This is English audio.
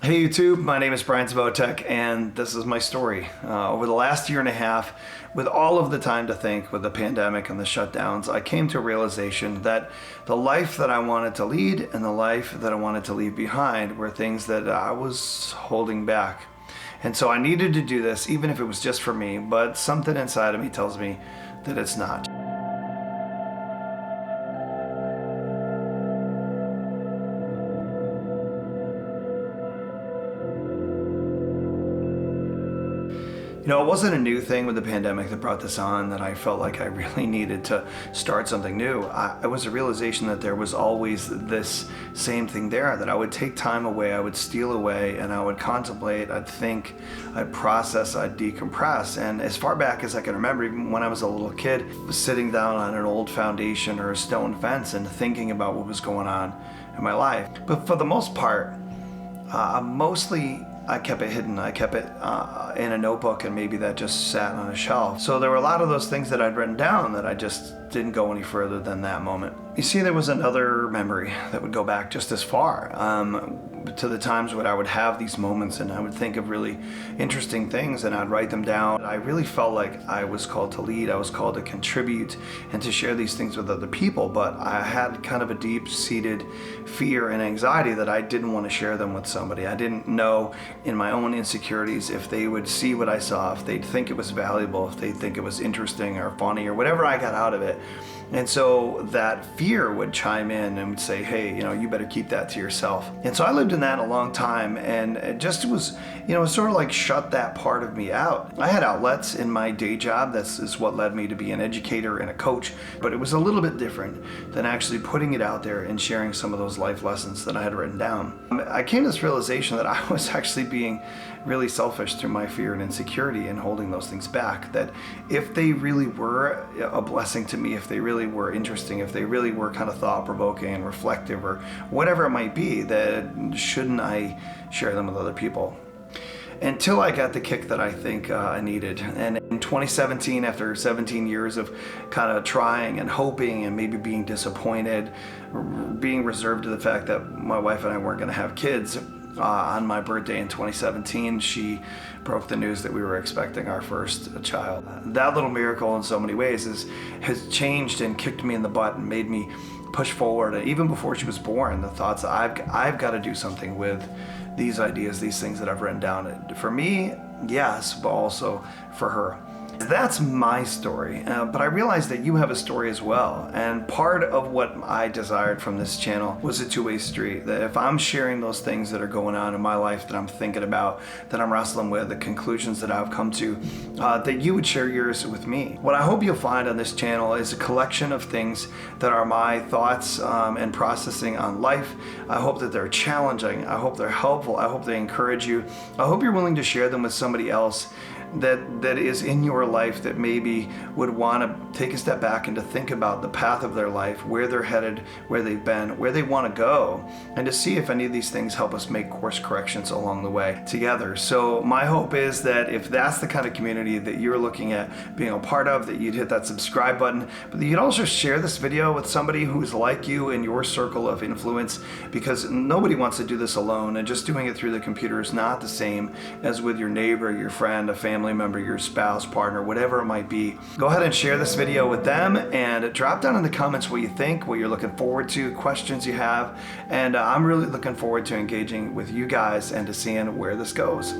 Hey YouTube, my name is Bryan Zevotek and this is my story. Over the last year and a half, with all of the time to think, with the pandemic and the shutdowns, I came to a realization that the life that I wanted to lead and the life that I wanted to leave behind were things that I was holding back. And so I needed to do this, even if it was just for me, but something inside of me tells me that it's not. You know, it wasn't a new thing with the pandemic that brought this on that I felt like I really needed to start something new. It was a realization that there was always this same thing there, that I would take time away, I would steal away, and I would contemplate, I'd think, I'd process, I'd decompress. And as far back as I can remember, even when I was a little kid, sitting down on an old foundation or a stone fence and thinking about what was going on in my life. But for the most part, I kept it hidden. I kept it in a notebook, and maybe that just sat on a shelf. So there were a lot of those things that I'd written down that I just didn't go any further than that moment. You see, there was another memory that would go back just as far to the times when I would have these moments and I would think of really interesting things and I'd write them down. I really felt like I was called to lead, I was called to contribute and to share these things with other people, but I had kind of a deep-seated fear and anxiety that I didn't want to share them with somebody. I didn't know in my own insecurities if they would see what I saw, if they'd think it was valuable, if they'd think it was interesting or funny or whatever I got out of it. And so that fear would chime in and would say, hey, you better keep that to yourself. And so I lived in that a long time, and it just was, sort of like shut that part of me out. I had outlets in my day job. This is what led me to be an educator and a coach, but it was a little bit different than actually putting it out there and sharing some of those life lessons that I had written down. I came to this realization that I was actually being really selfish through my fear and insecurity and holding those things back, that if they really were a blessing to me, if they really were interesting, if they really were kind of thought-provoking and reflective or whatever it might be, that shouldn't I share them with other people? Until I got the kick that I think I needed. And in 2017, after 17 years of kind of trying and hoping and maybe being disappointed, being reserved to the fact that my wife and I weren't going to have kids, on my birthday in 2017, she broke the news that we were expecting our first child. That little miracle in so many ways has changed and kicked me in the butt and made me push forward. And even before she was born, the thoughts that I've got to do something with these ideas, these things that I've written down. For me, yes, but also for her. That's my story, but I realized that you have a story as well, and part of what I desired from this channel was a two-way street, that if I'm sharing those things that are going on in my life that I'm thinking about, that I'm wrestling with, the conclusions that I've come to, that you would share yours with me. What I hope you'll find on this channel is a collection of things that are my thoughts and processing on life. I hope that they're challenging, I hope they're helpful, I hope they encourage you, I hope you're willing to share them with somebody else that is in your life that maybe would want to take a step back and to think about the path of their life, where they're headed, where they've been, where they want to go, and to see if any of these things help us make course corrections along the way together. So my hope is that if that's the kind of community that you're looking at being a part of, that you'd hit that subscribe button, but that you'd also share this video with somebody who's like you in your circle of influence, because nobody wants to do this alone, and just doing it through the computer is not the same as with your neighbor, your friend, a family member, your spouse, partner, whatever it might be. Go ahead and share this video with them and drop down in the comments what you think, what you're looking forward to, questions you have, and I'm really looking forward to engaging with you guys and to seeing where this goes.